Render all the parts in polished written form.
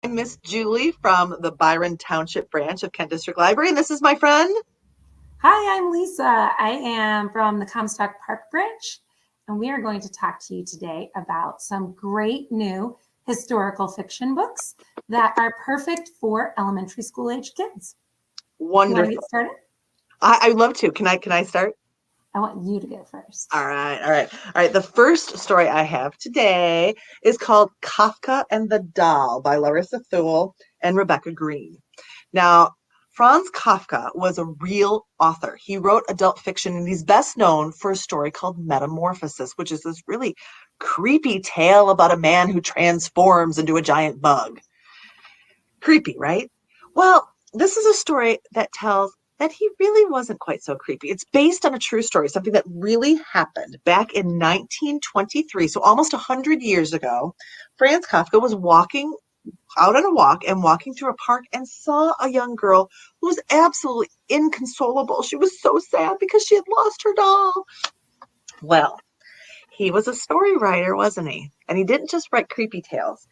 I'm Miss Julie from the Byron Township branch of Kent District Library, and this is my friend. Hi, I'm Lisa. I am from the Comstock Park branch, and we are going to talk to you today about some great new historical fiction books that are perfect for elementary school age kids. You want to get Wonderful. started? I'd love to. Can I start? I want you to go first. All right. The first story I have today is called Kafka and the Doll by Larissa Thule and Rebecca Green. Now, Franz Kafka was a real author. He wrote adult fiction, and he's best known for a story called Metamorphosis, which is this really creepy tale about a man who transforms into a giant bug. Creepy, right? Well, this is a story that tells that he really wasn't quite so creepy. It's based on a true story, something that really happened back in 1923, so almost 100 years ago. Franz Kafka was walking out on a walk and walking through a park and saw a young girl who was absolutely inconsolable. She was so sad because she had lost her doll. Well, he was a story writer, wasn't he? And he didn't just write creepy tales.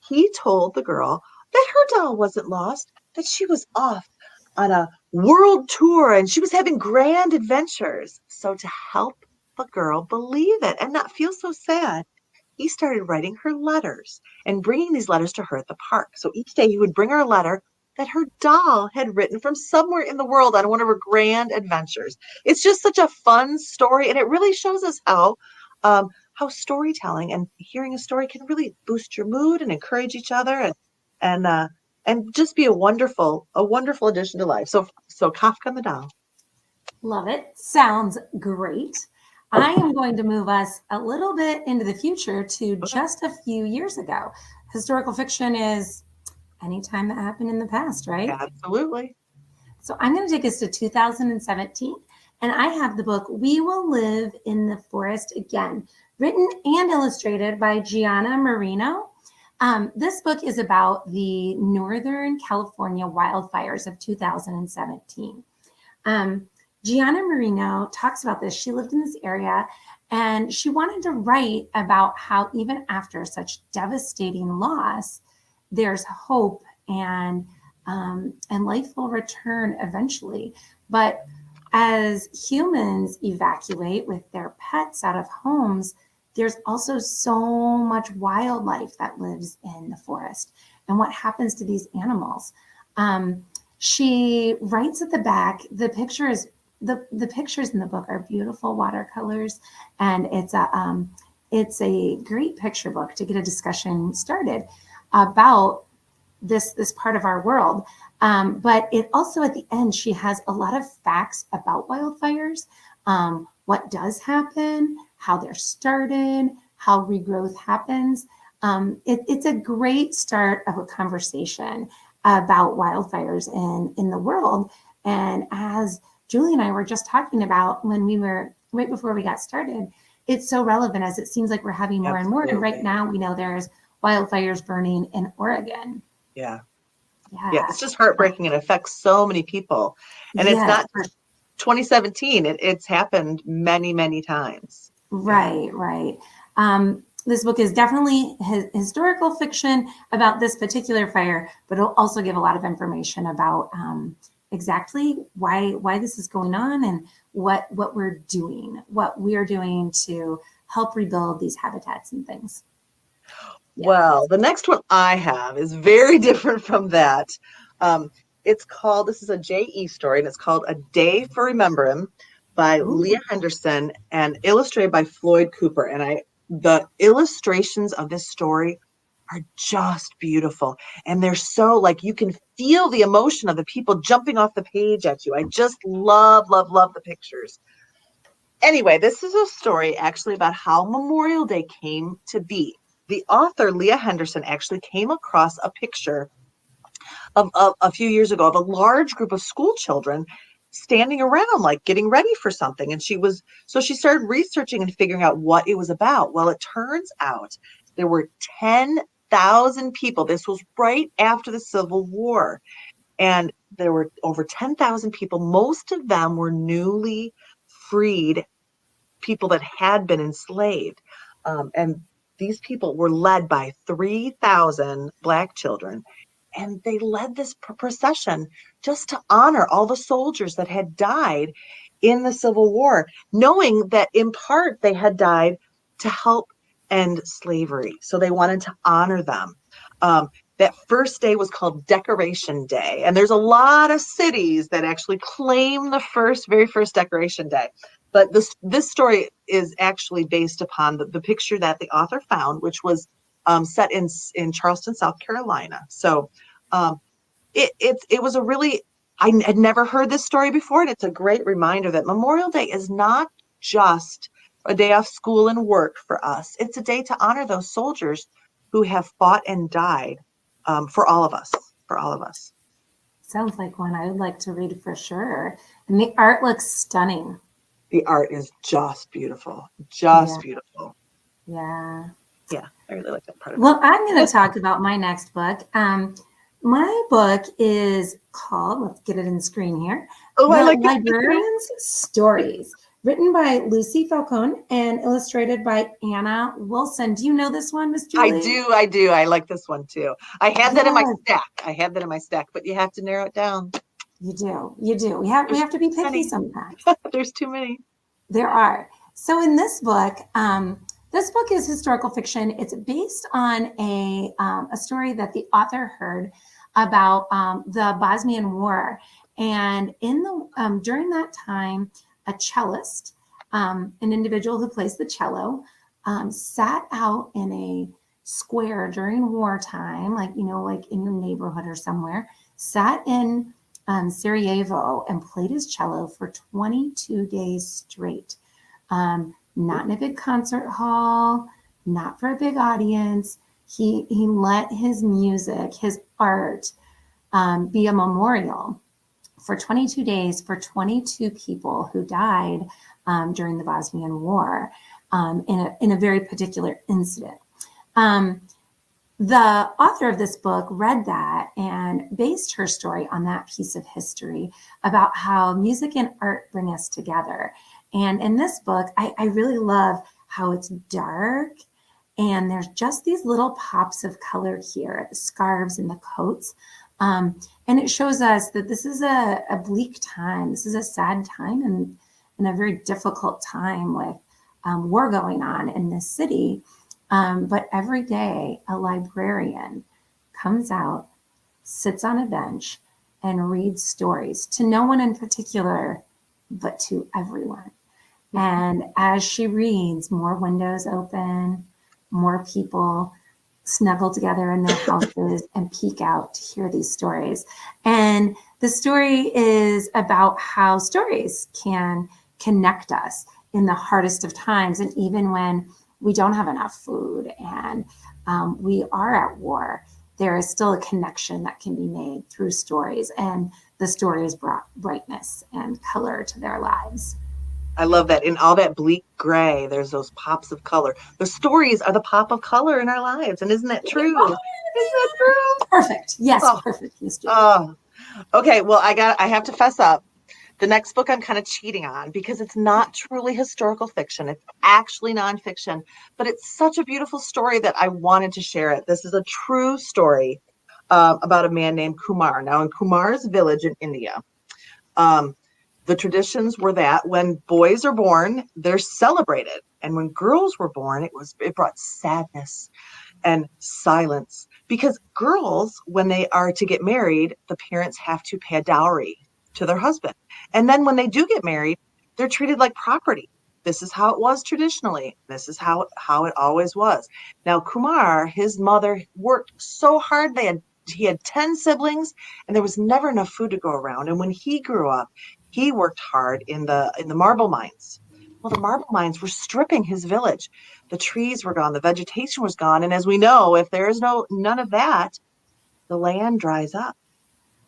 He told the girl that her doll wasn't lost, that she was off on a world tour and she was having grand adventures. So, to help the girl believe it and not feel so sad, he started writing her letters and bringing these letters to her at the park. So each day he would bring her a letter that her doll had written from somewhere in the world on one of her grand adventures. It's just such a fun story, and it really shows us how storytelling and hearing a story can really boost your mood and encourage each other, and uh, and just be a wonderful addition to life. So Kafka and the Doll. Love it. Sounds great. I am going to move us a little bit into the future to Okay. just a few years ago. Historical fiction is anytime that happened in the past, right? Absolutely. So I'm going to take us to 2017, and I have the book We Will Live in the Forest Again, written and illustrated by Gianna Marino. This book is about the Northern California wildfires of 2017. Um, Gianna Marino talks about this. She lived in this area and she wanted to write about how, even after such devastating loss, there's hope and life will return eventually. But as humans evacuate with their pets out of homes, there's also so much wildlife that lives in the forest. And what happens to these animals? She writes at the back, the pictures in the book are beautiful watercolors, and it's a great picture book to get a discussion started about this part of our world. But it also, at the end, she has a lot of facts about wildfires, what does happen, how they're started, how regrowth happens. It's a great start of a conversation about wildfires in the world. And as Julie and I were just talking about when we were right before we got started, it's so relevant as it seems like we're having more and more. And right Absolutely. now we know there's wildfires burning in Oregon. Yeah. Yeah, Yeah. it's just heartbreaking and affects so many people. And it's Yes. not just 2017. It's happened many, many times. Yeah. Right, right. This book is definitely historical fiction about this particular fire, but it'll also give a lot of information about exactly why this is going on and what we're doing to help rebuild these habitats and things. Yeah. Well, the next one I have is very different from that. Um, this is a J.E. story, and it's called A Day for Remembering by Ooh, Leah Henderson and illustrated by Floyd Cooper. The illustrations of this story are just beautiful. And they're so, like, you can feel the emotion of the people jumping off the page at you. I just love, love, love the pictures. Anyway, this is a story actually about how Memorial Day came to be. The author, Leah Henderson, actually came across a picture of a few years ago of a large group of school children standing around, like getting ready for something. And she started researching and figuring out what it was about. Well, it turns out there were 10,000 people. This was right after the Civil War. And there were over 10,000 people. Most of them were newly freed people that had been enslaved. And these people were led by 3,000 Black children, and they led this procession just to honor all the soldiers that had died in the Civil War, knowing that in part they had died to help end slavery. So they wanted to honor them. That first day was called Decoration Day. And there's a lot of cities that actually claim the very first Decoration Day. But this story is actually based upon the picture that the author found, which was set in Charleston, South Carolina. So it was a really, I had never heard this story before, and it's a great reminder that Memorial Day is not just a day off school and work for us. It's a day to honor those soldiers who have fought and died for all of us, for all of us. Sounds like one I would like to read for sure. And the art looks stunning. The art is just beautiful, just beautiful. Yeah. Yeah, I really like that part of it. Well, I'm going to talk about my next book. My book is called, let's get it in the screen here, Oh, I like Librarian's Stories, written by Lucy Falcone and illustrated by Anna Wilson. Do you know this one, Miss Julie? I do. I like this one too. I had that in my stack. But you have to narrow it down. You do. We have to be picky sometimes. There's too many. There are. So in this book is historical fiction. It's based on a story that the author heard about the Bosnian War, and during that time, a cellist, an individual who plays the cello, sat out in a square during wartime, like in your neighborhood or somewhere, sat in Sarajevo and played his cello for 22 days straight. Not in a big concert hall, not for a big audience. He let his music, his art, be a memorial for 22 days for 22 people who died during the Bosnian War in a very particular incident. The author of this book read that and based her story on that piece of history about how music and art bring us together. And in this book, I really love how it's dark and there's just these little pops of color here, the scarves and the coats. And it shows us that this is a bleak time. This is a sad time and a very difficult time with war going on in this city. But every day, a librarian comes out, sits on a bench, and reads stories to no one in particular, but to everyone. And as she reads, more windows open, more people snuggle together in their houses and peek out to hear these stories. And the story is about how stories can connect us in the hardest of times. And even when we don't have enough food and we are at war, there is still a connection that can be made through stories. And the stories brought brightness and color to their lives. I love that. In all that bleak gray, there's those pops of color. The stories are the pop of color in our lives. And isn't that true? Isn't that true? Perfect. Yes, perfect. Oh, okay. Well, I have to fess up. The next book I'm kind of cheating on because it's not truly historical fiction. It's actually nonfiction, but it's such a beautiful story that I wanted to share it. This is a true story about a man named Kumar. Now, in Kumar's village in India, the traditions were that when boys are born, they're celebrated. And when girls were born, it brought sadness and silence. Because girls, when they are to get married, the parents have to pay a dowry to their husband. And then when they do get married, they're treated like property. This is how it was traditionally. This is how it always was. Now, Kumar, his mother worked so hard. He had 10 siblings and there was never enough food to go around. And when he grew up, he worked hard in the marble mines. Well, the marble mines were stripping his village. The trees were gone. The vegetation was gone. And as we know, if there is none of that, the land dries up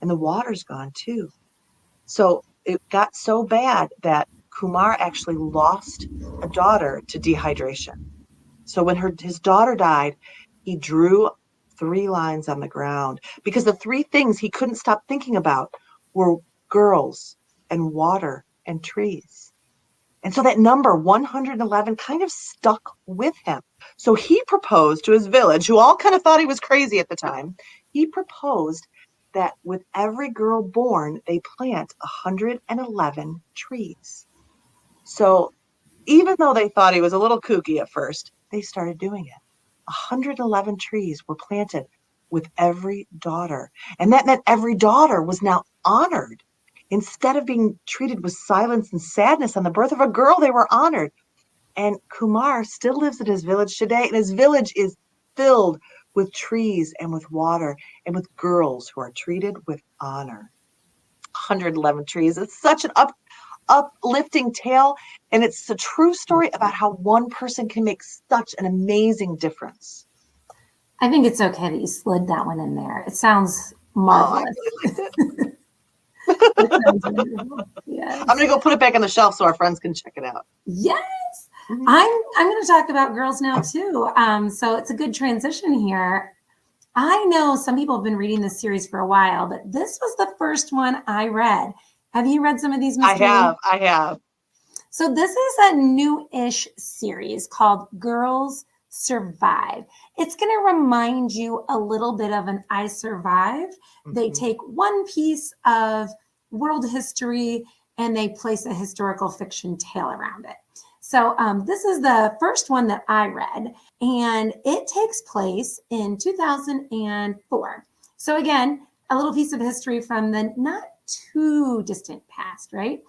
and the water's gone too. So it got so bad that Kumar actually lost a daughter to dehydration. So when his daughter died, he drew 3 lines on the ground because the 3 things he couldn't stop thinking about were girls and water and trees. And so that number 111 kind of stuck with him. So he proposed to his village, who all kind of thought he was crazy at the time. He proposed that with every girl born, they plant 111 trees. So even though they thought he was a little kooky at first, they started doing it. 111 trees were planted with every daughter. And that meant every daughter was now honored. Instead of being treated with silence and sadness on the birth of a girl, they were honored. And Kumar still lives in his village today, and his village is filled with trees and with water and with girls who are treated with honor. 111 trees. It's such an uplifting tale, and it's a true story about how one person can make such an amazing difference. I think it's okay that you slid that one in there. It sounds Oh, I marvelous. really liked it. It sounds wonderful. I'm Yes. gonna go put it back on the shelf so our friends can check it out. Yes. Mhm. I'm going to talk about girls now too. So it's a good transition here. I know some people have been reading this series for a while, but this was the first one I read. Have you read some of these, Miss Julie? I have. So this is a new-ish series called Girls Survive. It's going to remind you a little bit of an I Survived. They Mhm. take one piece of world history and they place a historical fiction tale around it. So this is the first one that I read, and it takes place in 2004. So again, a little piece of history from the not too distant past, right?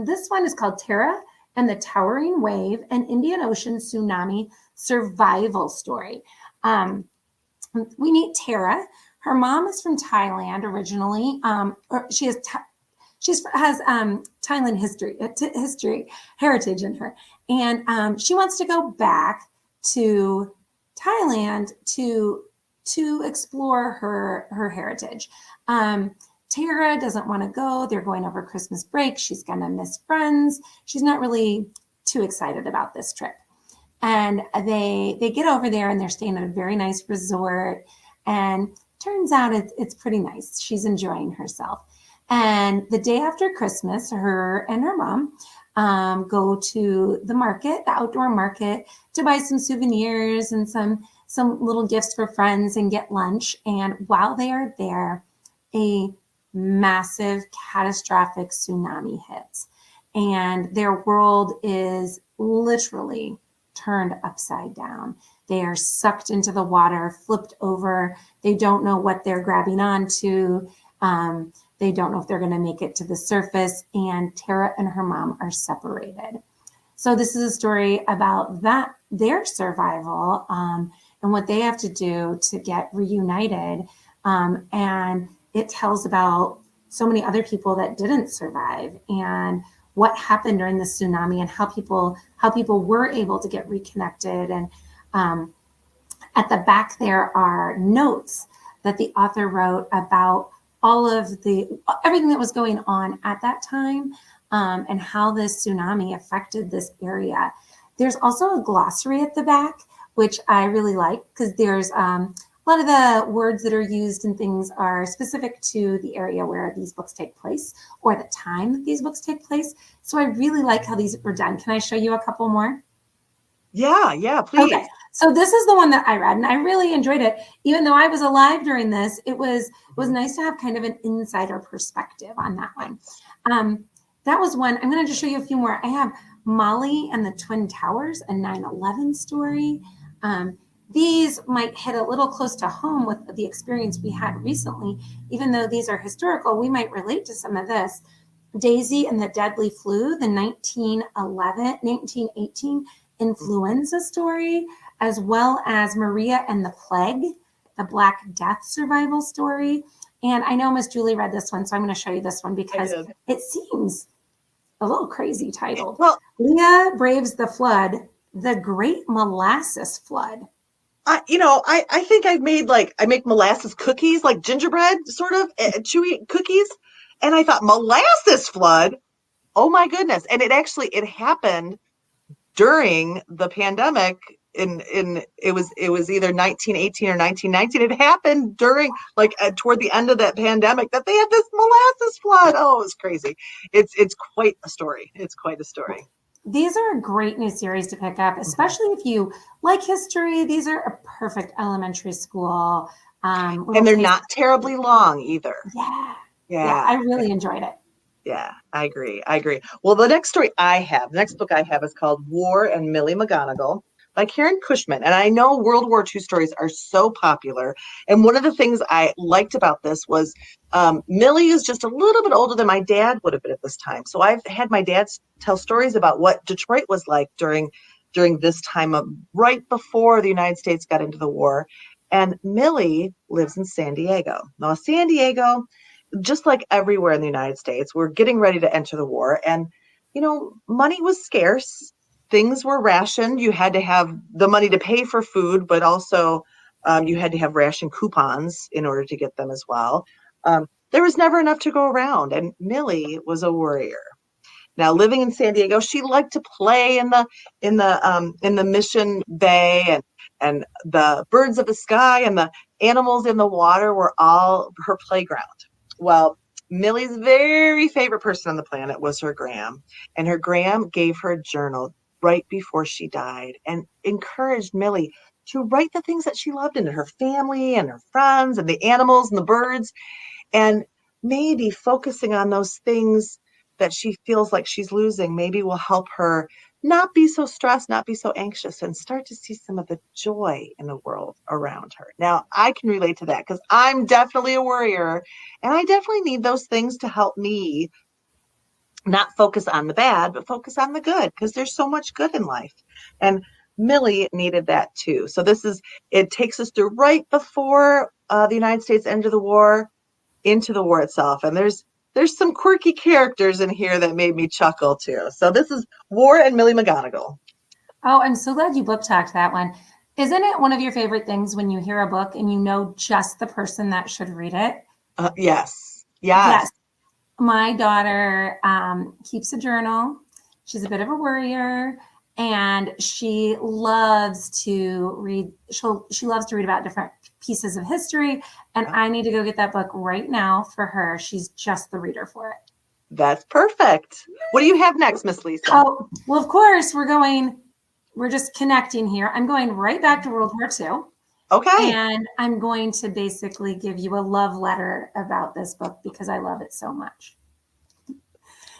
This one is called Tara and the Towering Wave, an Indian Ocean Tsunami Survival Story. Um, we meet Tara. Her mom is from Thailand originally. She has Thailand history heritage in her, and she wants to go back to Thailand to explore her heritage. Tara doesn't want to go. They're going over Christmas break. She's going to miss friends. She's not really too excited about this trip. And they get over there and they're staying at a very nice resort. And turns out it's pretty nice. She's enjoying herself. And the day after Christmas, her and her mom go to the market, the outdoor market, to buy some souvenirs and some little gifts for friends and get lunch. And while they are there, a massive catastrophic tsunami hits. And their world is literally turned upside down. They are sucked into the water, flipped over. They don't know what they're grabbing onto. They don't know if they're going to make it to the surface. And Tara and her mom are separated. So this is a story about their survival and what they have to do to get reunited. And it tells about so many other people that didn't survive and what happened during the tsunami and how people were able to get reconnected. And at the back there are notes that the author wrote about all of everything that was going on at that time and how this tsunami affected this area. There's also a glossary at the back, which I really like because there's a lot of the words that are used and things are specific to the area where these books take place or the time that these books take place. So I really like how these were done. Can I show you a couple more? Yeah, please. Okay, so this is the one that I read, and I really enjoyed it. Even though I was alive during this, it was nice to have kind of an insider perspective on that one. That was one. I'm going to just show you a few more. I have Molly and the Twin Towers, a 9/11 story. These might hit a little close to home with the experience we had recently. Even though these are historical, we might relate to some of this. Daisy and the Deadly Flu, the 1918 influenza story, as well as Maria and the Plague, the Black Death survival story. And I know Miss Julie read this one, so I'm going to show you this one because it seems a little crazy titled. Well, Leah Braves the Flood, the Great Molasses Flood. I think I make molasses cookies, like gingerbread, sort of chewy cookies. And I thought molasses flood. Oh my goodness. And it happened during the pandemic it was either 1918 or 1919. It happened during toward the end of that pandemic that they had this molasses flood. Oh, it was crazy. It's quite a story. It's quite a story. These are a great new series to pick up, especially if you like history. These are a perfect elementary school And little they're taste. not terribly long either. Yeah, yeah, I Yeah. really enjoyed it. Yeah, I agree. I agree. Well, the next book I have is called War and Millie McGonigal by Karen Cushman. And I know World War II stories are so popular. And one of the things I liked about this was Millie is just a little bit older than my dad would have been at this time. So I've had my dad tell stories about what Detroit was like during this time of right before the United States got into the war. And Millie lives in San Diego. Now, San Diego, just like everywhere in the United States, we're getting ready to enter the war. And, money was scarce. Things were rationed. You had to have the money to pay for food, but also you had to have ration coupons in order to get them as well. There was never enough to go around. And Millie was a worrier. Now, living in San Diego, she liked to play in the Mission Bay, and the birds of the sky and the animals in the water were all her playground. Well, Millie's very favorite person on the planet was her Gram, and her Gram gave her a journal right before she died and encouraged Millie to write the things that she loved in her family and her friends and the animals and the birds, and maybe focusing on those things that she feels like she's losing maybe will help her not be so stressed, not be so anxious, and start to see some of the joy in the world around her. Now, I can relate to that because I'm definitely a worrier, and I definitely need those things to help me not focus on the bad, but focus on the good because there's so much good in life. And Millie needed that too. So it takes us through right before the United States entered the war into the war itself. And there's some quirky characters in here that made me chuckle too. So this is War and Millie McGonigal. Oh, I'm so glad you book talked that one. Isn't it one of your favorite things when you hear a book and you know just the person that should read it? Yes, Yes. yes. My daughter keeps a journal. She's a bit of a worrier, and she loves to read. She loves to read about different pieces of history, and I need to go get that book right now for her. She's just the reader for it. That's perfect. What do you have next, Miss Lisa? Oh, well, of course, we're just connecting here. I'm going right back to World War II. Okay. And I'm going to basically give you a love letter about this book because I love it so much.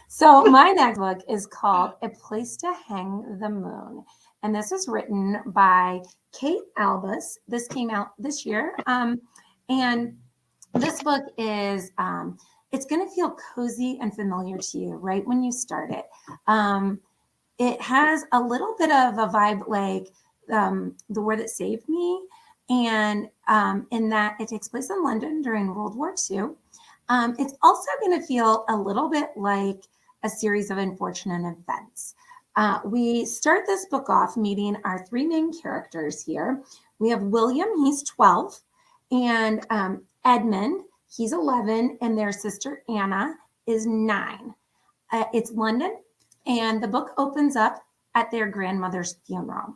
So, my next book is called A Place to Hang the Moon. And this is written by Kate Albus. This came out this year. And this book is, it's going to feel cozy and familiar to you right when you start it. It has a little bit of a vibe like The War That Saved Me, and in that it takes place in London during World War II. It's also going to feel a little bit like a series of unfortunate events. We start this book off meeting our three main characters here. We have William, he's 12, and Edmund, he's 11, and their sister Anna is 9. It's London, and the book opens up at their grandmother's funeral.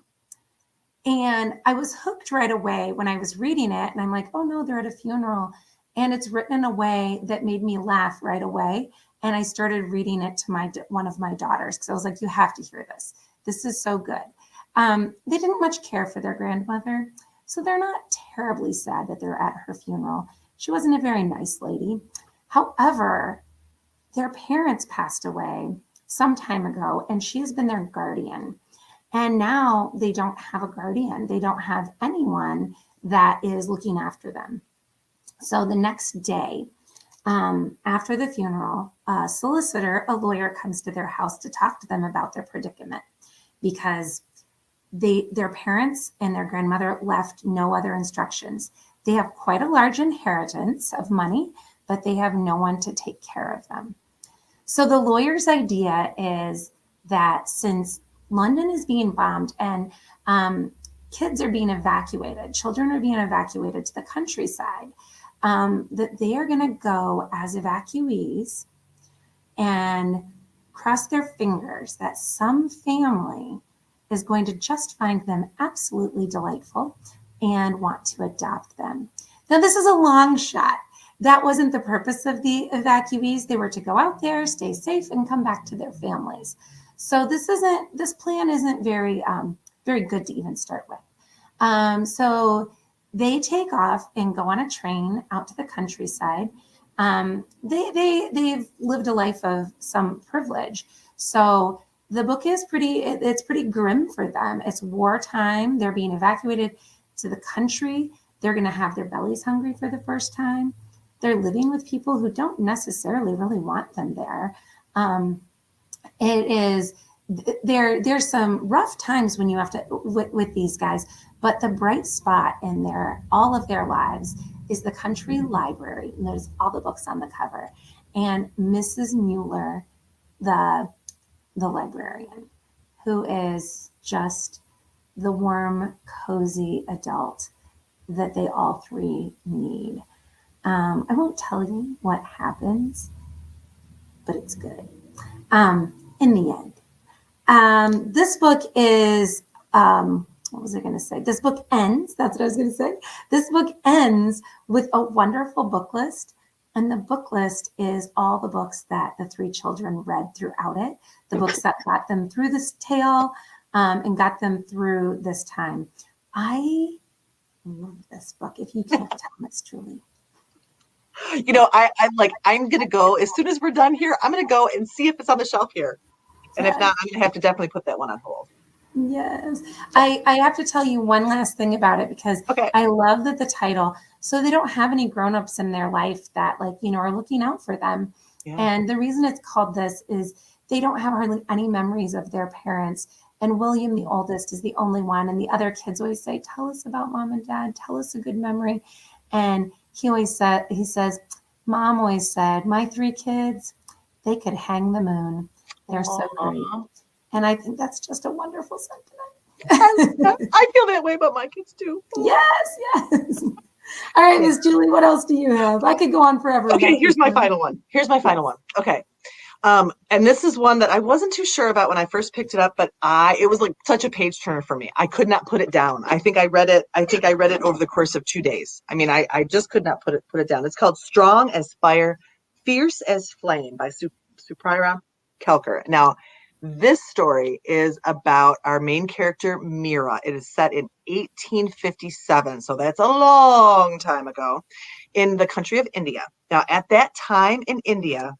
And I was hooked right away when I was reading it. And I'm like, oh no, they're at a funeral. And it's written in a way that made me laugh right away. And I started reading it to one of my daughters because I was like, you have to hear this. This is so good. They didn't much care for their grandmother. So they're not terribly sad that they're at her funeral. She wasn't a very nice lady. However, their parents passed away some time ago, and she has been their guardian. And now they don't have a guardian. They don't have anyone that is looking after them. So the next day, after the funeral, a solicitor, a lawyer, comes to their house to talk to them about their predicament because their parents and their grandmother left no other instructions. They have quite a large inheritance of money, but they have no one to take care of them. So the lawyer's idea is that since London is being bombed and kids are being evacuated, children are being evacuated to the countryside, that they are going to go as evacuees and cross their fingers that some family is going to just find them absolutely delightful and want to adopt them. Now, this is a long shot. That wasn't the purpose of the evacuees. They were to go out there, stay safe, and come back to their families. So this plan isn't very good to even start with. So they take off and go on a train out to the countryside. They've lived a life of some privilege. So the book is it's pretty grim for them. It's wartime. They're being evacuated to the country. They're going to have their bellies hungry for the first time. They're living with people who don't necessarily really want them there. It is there's some rough times when you have to with these guys, but the bright spot in their all of their lives is the country library. And there's all the books on the cover, and Mrs. Mueller, the librarian, who is just the warm, cozy adult that they all three need. I won't tell you what happens, but it's good. In the end, this book is, what was I going to say? This book ends, that's what I was going to say. This book ends with a wonderful book list. And the book list is all the books that the three children read throughout it, the books that got them through this tale and got them through this time. I love this book. If you can't tell, Miss Julie. I'm going to go, as soon as we're done here, I'm going to go and see if it's on the shelf here. And if not, I'm going to have to definitely put that one on hold. Yes. I have to tell you one last thing about it, because I love that the title, so they don't have any grown-ups in their life that are looking out for them. Yeah. And the reason it's called this is they don't have hardly any memories of their parents. And William, the oldest, is the only one. And the other kids always say, tell us about mom and dad, tell us a good memory. And he says, Mom always said, my three kids, they could hang the moon. They're so great. And I think that's just a wonderful sentiment. I feel that way about my kids too. Yes. All right, Miss Julie, what else do you have? I could go on forever. Okay, here's my final one. Okay. And this is one that I wasn't too sure about when I first picked it up, but it was like such a page turner for me. I could not put it down. I think I read it over the course of 2 days. I mean, I just could not put it down. It's called Strong as Fire, Fierce as Flame by Supriya Kelkar. Now, this story is about our main character, Mira. It is set in 1857, so that's a long time ago, in the country of India. Now, at that time in India,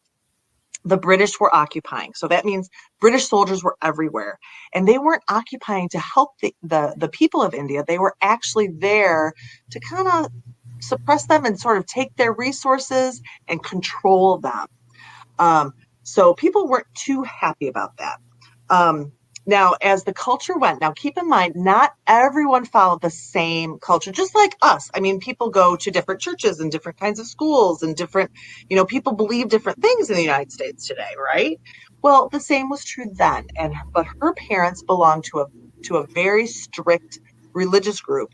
the British were occupying. So that means British soldiers were everywhere. And they weren't occupying to help the people of India. They were actually there to kind of suppress them and sort of take their resources and control them. So people weren't too happy about that. Now, as the culture went, now keep in mind, not everyone followed the same culture, just like us. I mean, people go to different churches and different kinds of schools and different, people believe different things in the United States today, right? Well, the same was true then. But her parents belonged to a very strict religious group.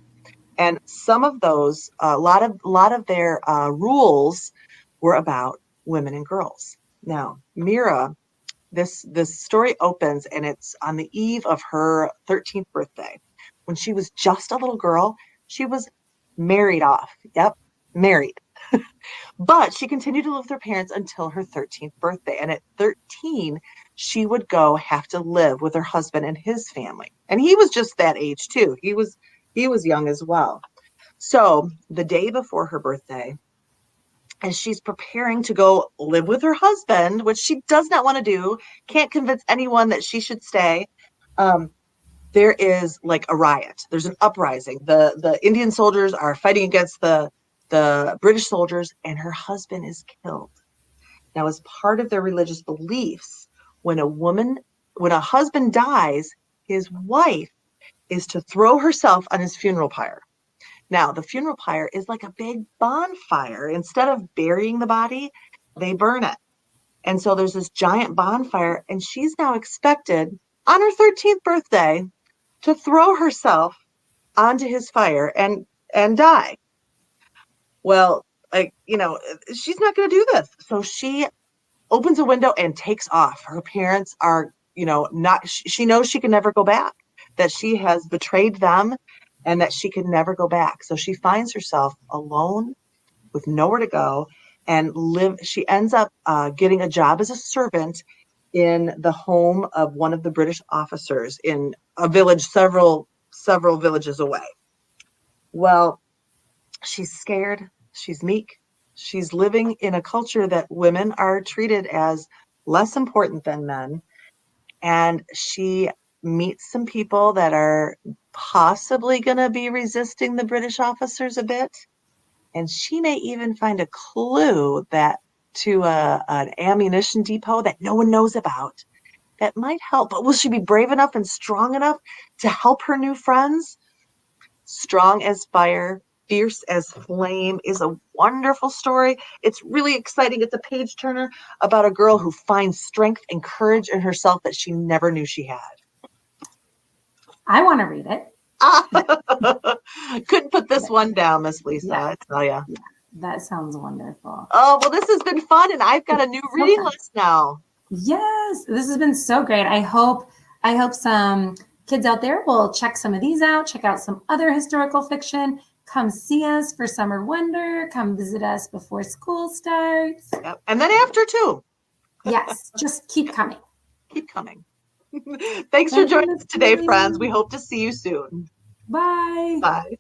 And some of those, a lot of their rules were about women and girls. Now, Mira, this story opens, and it's on the eve of her 13th birthday. When she was just a little girl, she was married off. Yep, married. But she continued to live with her parents until her 13th birthday. And at 13, she would have to live with her husband and his family. And he was just that age too. He was young as well. So the day before her birthday, as she's preparing to go live with her husband, which she does not want to do, can't convince anyone that she should stay, there is like a riot. There's an uprising. The Indian soldiers are fighting against the British soldiers, and her husband is killed. Now, as part of their religious beliefs, when a husband dies, his wife is to throw herself on his funeral pyre. Now, the funeral pyre is like a big bonfire. Instead of burying the body, they burn it. And so there's this giant bonfire, and she's now expected on her 13th birthday to throw herself onto his fire and die. Well, she's not going to do this. So she opens a window and takes off. Her parents are, she knows she can never go back, that she has betrayed them, and that she could never go back. So she finds herself alone with nowhere to go and live. She ends up getting a job as a servant in the home of one of the British officers in a village several villages away. Well, she's scared, she's meek, she's living in a culture that women are treated as less important than men, and she meets some people that are possibly going to be resisting the British officers a bit, and she may even find a clue that to an ammunition depot that no one knows about that might help. But will she be brave enough and strong enough to help her new friends? Strong as fire, fierce as flame is a wonderful story. It's really exciting. It's a page turner about a girl who finds strength and courage in herself that she never knew she had. I want to read it. Couldn't put this one down, Miss Lisa. Yeah. I tell ya. Yeah, that sounds wonderful. Oh, well, this has been fun, and I've got a new reading list now. Yes, this has been so great. I hope some kids out there will check some of these out, check out some other historical fiction. Come see us for Summer Wonder. Come visit us before school starts. Yep. And then after, too. Yes, just keep coming. Keep coming. Thanks for joining us today, friends. We hope to see you soon. Bye. Bye.